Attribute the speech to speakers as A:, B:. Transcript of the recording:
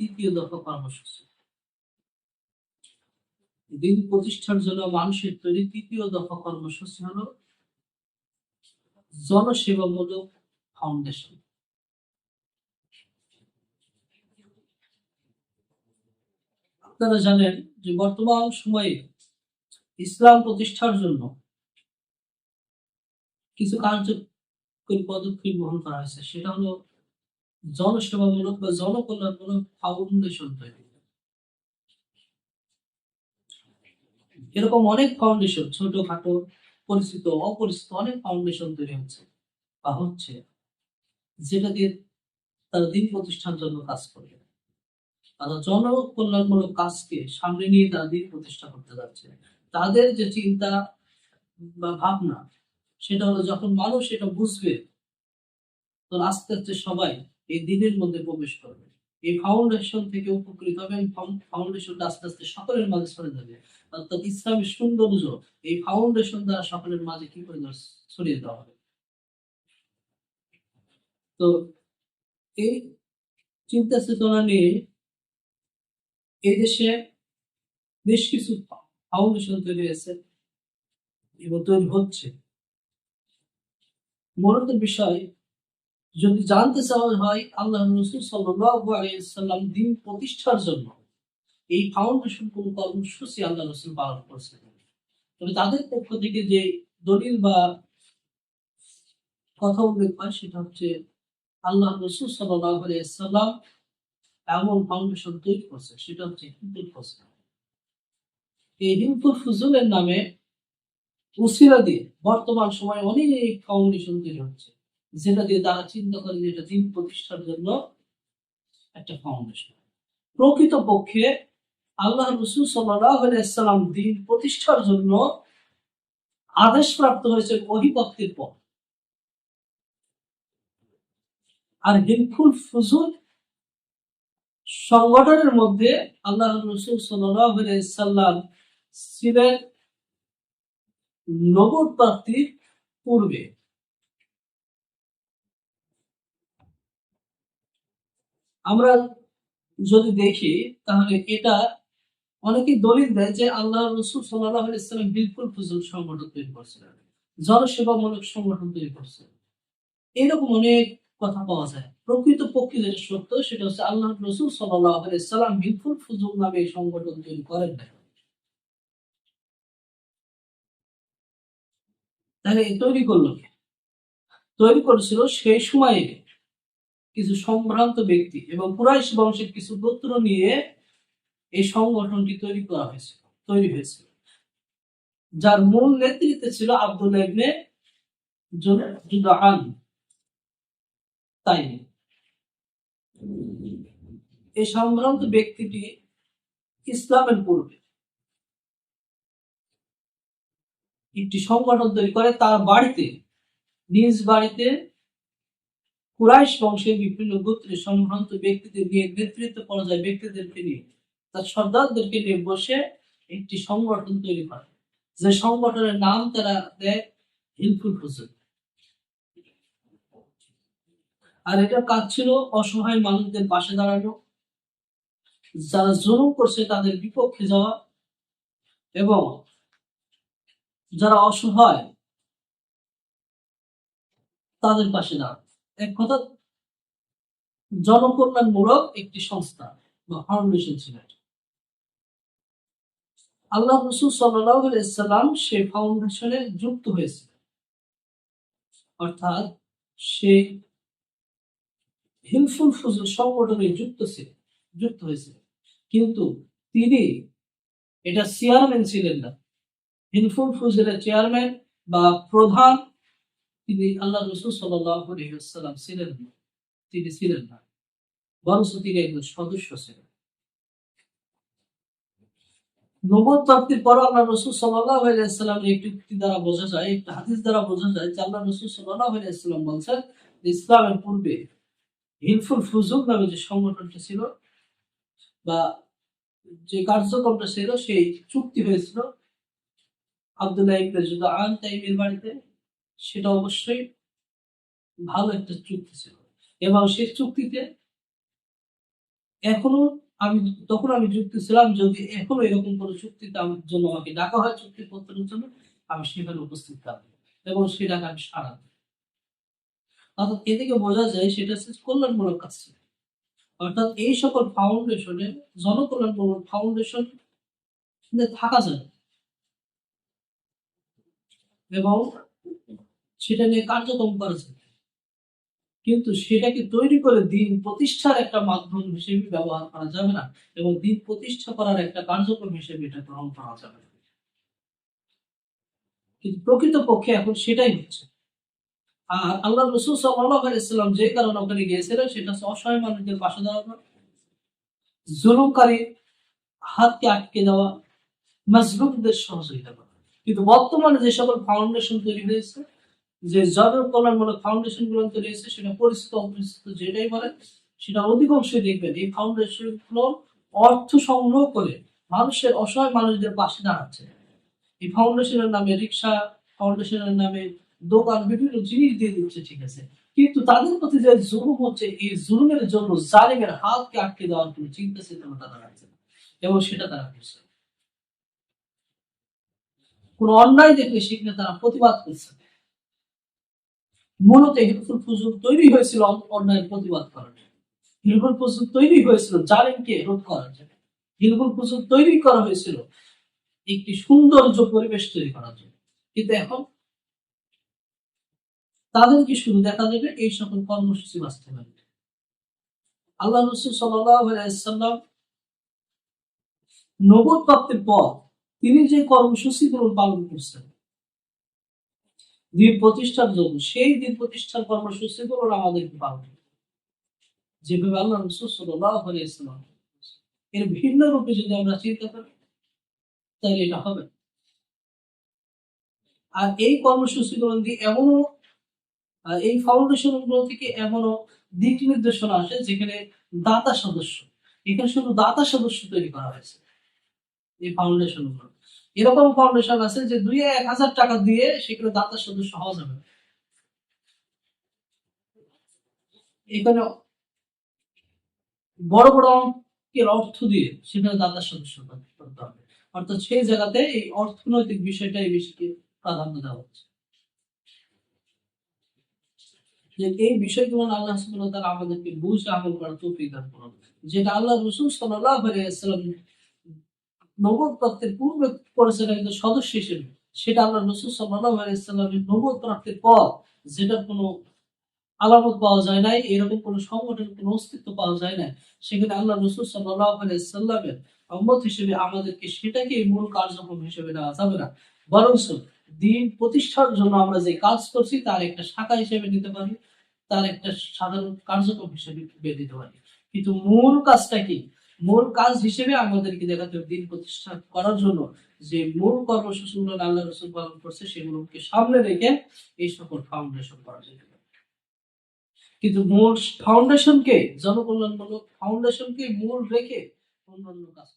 A: তৃতীয় দফা কর্মসূচি। দিন প্রতিষ্ঠার জন্য মানুষের তৈরি তৃতীয় দফা কর্মসূচি হলো জনসেবামূলক ফাউন্ডেশন। আপনারা জানেন যে বর্তমান সময়ে ইসলাম প্রতিষ্ঠার জন্য কিছু কার্যকরী পদক্ষেপ গ্রহণ করা হয়েছে, সেটা হলো জনসেবামূলক বা জনকল্যাণমূলক ফাউন্ডেশন তৈরি। এরকম অনেক ফাউন্ডেশন, ছোটখাটো, পরিচিত অপরিচিত অনেক ফাউন্ডেশন তৈরি হচ্ছে বা হচ্ছে, যেটা দিয়ে তারা দিন প্রতিষ্ঠার জন্য কাজ করবে। তারা জনকল্যাণমূলক কাজকে সামনে নিয়ে তারা দিন প্রতিষ্ঠা করতে যাচ্ছে। তাদের যে চিন্তা বা ভাবনা, সেটা হলো যখন মানুষ এটা বুঝবে, তখন আস্তে আস্তে সবাই এই দিনের মধ্যে প্রবেশ করবে, এই ফাউন্ডেশন থেকে উপকৃত হবে। ফাউন্ডেশনটা আস্তে আস্তে সকলের মাঝে ছড়িয়ে যাবে। অর্থাৎ ইসলামের সৌন্দর্য এই ফাউন্ডেশন দ্বারা সকলের মাঝে কি করে ছড়িয়ে দেওয়া হবে। তো এই চিন্তা চেতনা নিয়ে এই দেশে বেশ কিছু ফাউন্ডেশন তৈরি হয়েছে এবং তৈরি হচ্ছে। মূলত বিষয় যদি জানতে চাওয়া হয়, আল্লাহ রাসূল সাল্লাল্লাহু আলাইহি ওয়াসাল্লাম দিন প্রতিষ্ঠার জন্য এই ফাউন্ডেশন কোন কর্মসূচি আল্লাহ রাসূল পালন করছেন। তবে তাদের পক্ষ থেকে যে দলিল বা কথা উল্লেখ হয়, সেটা হচ্ছে আল্লাহ রাসূল সাল্লাল্লাহু আলাইহি ওয়াসাল্লাম এমন ফাউন্ডেশন তৈরি করছে, সেটা হচ্ছে হিলফুল ফুজুল। এই হিলফুল ফুজুলের নামে উসিলা দিয়ে বর্তমান সময়ে অনেক ফাউন্ডেশন তৈরি হচ্ছে, যেটা দিয়ে তারা চিন্তা করে যে এটা দিন প্রতিষ্ঠার জন্য একটা ফাউন্ডেশন। প্রকৃতপক্ষে আল্লাহ রাসূল সাল্লাল্লাহু আলাইহি ওয়াসাল্লাম দিন প্রতিষ্ঠার জন্য আদেশপ্রাপ্ত হয়েছে ওহী প্রাপ্তির পর। আর হিলফুল ফুজুল সংগঠনের মধ্যে আল্লাহ রাসূল সাল্লাল্লাহু আলাইহি ওয়াসাল্লাম ছিলেন নবুয়ত প্রাপ্তির পূর্বে। আমরা যদি দেখি তাহলে এটা অনেকেই দলিল দেয় যে আল্লাহ রাসূল সাল্লাল্লাহু আলাইহি ওয়াসাল্লাম হিলফুল ফুজুল সংগঠন তৈরি করছিলেন, জনসেবামূলক সংগঠন তৈরি করছেন। এরকম অনেক কথা পাওয়া যায়। প্রকৃতপক্ষে যেটা সত্য সেটা হচ্ছে আল্লাহ রাসূল সাল্লাল্লাহু আলাইহি ওয়াসাল্লাম হিলফুল ফুজুল নামে এই সংগঠন তৈরি করেন নাই। তাহলে তৈরি করলো কে? তৈরি করেছিল সেই সময়ে কিছু সম্ভ্রান্ত ব্যক্তি এবং কুরাইশ বংশের কিছু গোত্র নিয়ে এই সংগঠনটি তৈরি হয়েছিল, যার মূল নেতৃত্বে ছিল আব্দুল্লাহ ইবনে জুদআন তাইমি। এই সম্ভ্রান্ত ব্যক্তিটি ইসলামের পূর্বে একটি সংগঠন তৈরি করে, তার বাড়িতে, নিজ বাড়িতে কুরাইশ বংশের বিভিন্ন গোত্রের সম্ভ্রান্ত ব্যক্তিদের নিয়ে, নেতৃত্ব পর্যায়ে ব্যক্তিদেরকে নিয়ে, তার সর্দারদেরকে নিয়ে বসে একটি সংগঠন তৈরি করে, যে সংগঠনের নাম তারা দেয় হিলফুল ফুজুল। আর এটার কাজ ছিল অসহায় মানুষদের পাশে দাঁড়ানো, যারা জুলুম করছে তাদের বিপক্ষে যাওয়া, এবং যারা অসহায় তাদের পাশে দাঁড়ানো। এক কথা জনকল্যাণমূলক একটি সংস্থা বা ফাউন্ডেশন ছিল। আল্লাহ রাসূল সাল্লাল্লাহু আলাইহি ওয়াসাল্লাম সেই ফাউন্ডেশনে যুক্ত হয়েছে, অর্থাৎ সেই হিলফুল ফুজুল সংগঠনে যুক্ত হয়েছে, কিন্তু তিনি এটা চেয়ারম্যান ছিলেন না। হিলফুল ফুজুলের চেয়ারম্যান বা প্রধান তিনি আল্লাহ রাসূল সাল্লাল্লাহু আলাইহি ওয়াসাল্লাম ছিলেন না, বরং তিনি একজন সদস্য ছিলেন। নবুয়ত প্রাপ্তির পর আল্লাহ রাসূল সাল্লাল্লাহু আলাইহি ওয়াসাল্লামের একটি উক্তি দ্বারা বোঝা যায়, একটা হাদিস দ্বারা বোঝা যায় যে আল্লাহ রাসূল সাল্লাল্লাহু আলাইহি ওয়াসাল্লাম বলেছেন ইসলামের পূর্বে হিলফুল ফুজুল নামে যে সংগঠনটা ছিল বা যে কার্যক্রমটা ছিল, সেই চুক্তি হয়েছিল আব্দুল্লাহ ইবনে জুদআন তাইমির বাড়িতে। সেটা অবশ্যই ভালো একটা চুক্তি ছিল এবং সেই চুক্তিতে এখনো আমি তখন আমি যুক্ত ছিলাম, যদি এখনো এরকম কোনো চুক্তিতে আমার জন্য আমাকে ডাকা হয় চুক্তিপত্রের জন্য, আমি সেখানে উপস্থিত থাকবো এবং সেই ডাকে আমি সাড়া দেব। অর্থাৎ এ থেকে বোঝা যায় সেটা হচ্ছে কল্যাণমূলক কাজ ছিল। অর্থাৎ এই সকল ফাউন্ডেশনে জনকল্যাণমূলক ফাউন্ডেশন থাকা যায় এবং সেটা নিয়ে কার্যক্রম করা যায়। কিন্তু সেটাকে তৈরি করে দিন প্রতিষ্ঠার একটা মাধ্যম হিসেবে ব্যবহার করা যাবে না এবং দিন প্রতিষ্ঠা করার একটা কার্যক্রম হিসেবে এটা গ্রহণ করা যাবে না। কিন্তু প্রকৃতপক্ষে এখন সেটাই হচ্ছে। আর আল্লাহ রসুল সাল্লাল্লাহু আলাইহি ওয়াসাল্লাম যে কারণে ওখানে গিয়েছিলেন সেটা হচ্ছে অসহায় মানুষদের পাশে দাঁড়ানো, জুলুমকারী হাতকে আটকে দেওয়া, মাজলুমদের সহযোগিতা করা। কিন্তু বর্তমানে যে সকল ফাউন্ডেশন তৈরি হয়েছে, যে জনকল্যাণমূলক ফাউন্ডেশন গুলো তৈরি হয়েছে, সেটা পরিচিত অপরিচিত যেটাই বলেন, সেটা অধিকাংশই দেখবেন এই ফাউন্ডেশন গুলো অর্থ সংগ্রহ করে মানুষের অসহায় মানুষদের পাশে দাঁড়াচ্ছে। এই ফাউন্ডেশনের নামে রিক্সা, ফাউন্ডেশনের নামে দোকান, বিভিন্ন জিনিস দিয়ে দিচ্ছে, ঠিক আছে, কিন্তু তাদের প্রতি যে জুলুম হচ্ছে, এই জুলুমের জন্য জালিমের হাতকে আটকে দেওয়ার কোনো চিন্তা চেতনা তারা রাখছে না এবং সেটা তারা করছে। কোন অন্যায় দেখলে সেখানে তারা প্রতিবাদ করছে। মূলত হিলফুল ফুজুল তৈরি হয়েছিল অন্যায়ের প্রতিবাদ করার জন্য। হিলফুল ফুজুল তৈরি হয়েছিল জালিমকে রোধ করার জন্য। হিলফুল ফুজুল তৈরি করা হয়েছিল একটি সৌন্দর্য পরিবেশ তৈরি করার জন্য। কিন্তু এখন তাদেরকে শুধু দেখা যাবে এই সকল কর্মসূচি বাস্তবায়ন। আল্লাহ রাসূল সাল্লাল্লাহু আলাইহি ওয়াসাল্লাম নবুয়ত প্রাপ্তির পর তিনি যে কর্মসূচিগুলো পালন করছেন দিন প্রতিষ্ঠার জন্য, সেই দিন প্রতিষ্ঠার কর্মসূচিগুলো আমাদেরকে পালন করতে হবে। যেভাবে আল্লাহ রাসূল সাল্লাল্লাহু আলাইহি ওয়াসাল্লাম এর ভিন্ন রূপে যদি আমরা চিন্তা করি তাহলে এটা হবে। আর এই কর্মসূচিগুলো দিয়ে এমনও এই ফাউন্ডেশন গুলো থেকে এমনও দিক নির্দেশনা আসে যেখানে দাতা সদস্য, এখানে শুধু দাতা সদস্য তৈরি করা হয়েছে এই ফাউন্ডেশন গুলো। এরকম ফাউন্ডেশন আছে যে 2-1,000 টাকা দিয়ে সেখানে দাতা সদস্য হওয়া যাবে। এখানে বড় বড় অঙ্কের অর্থ দিয়ে সেখানে দাতা সদস্য করতে হবে। অর্থাৎ সেই জায়গাতে এই অর্থনৈতিক বিষয়টাই বেশি প্রাধান্য দেওয়া হচ্ছে। যে এই বিষয়গুলো আল্লাহ সুবহানাহু ওয়া তাআলা আমাদেরকে বুঝে আমল করার তৌফিক দান করুন। যেটা আল্লাহ রাসূল সাল্লাল্লাহু আলাইহি ওয়াসাল্লাম নবুয়ত প্রাপ্তির পূর্বে করেছেন একজন সদস্য হিসেবে, সেটা আল্লাহ রাসূল সাল্লাল্লাহু আলাইহি ওয়াসাল্লামের নবুয়ত প্রাপ্তির পর যেটার কোনো আলামত পাওয়া যায় নাই, এরকম কোনো সংগঠন, কোনো অস্তিত্ব পাওয়া যায় না, সেখানে আল্লাহ রাসূল সাল্লাল্লাহু আলাইহি ওয়াসাল্লামের উম্মত হিসেবে আমাদেরকে সেটাকে মূল কার্যক্রম হিসেবে নেওয়া যাবে না, বরঞ্চ দিন প্রতিষ্ঠার জন্য আমরা যে কাজ করছি তার একটা শাখা হিসেবে নিতে পারি, তার একটা সাধারণ কার্যক্রম হিসেবে বের দিতে পারি। কিন্তু মূল কাজটা কি? মূল কাজ হিসেবে আমাদেরকে দেখাতে হবে দিন প্রতিষ্ঠা করার জন্য যে মূল কর্মসূচিগুলো আল্লাহ রাসূল পালন করছে সেগুলোকে সামনে রেখে এই সকল ফাউন্ডেশন করা যেতে পারে। কিন্তু মূল ফাউন্ডেশনকে, জনকল্যাণমূলক ফাউন্ডেশনকে মূল রেখে অন্যান্য কাজ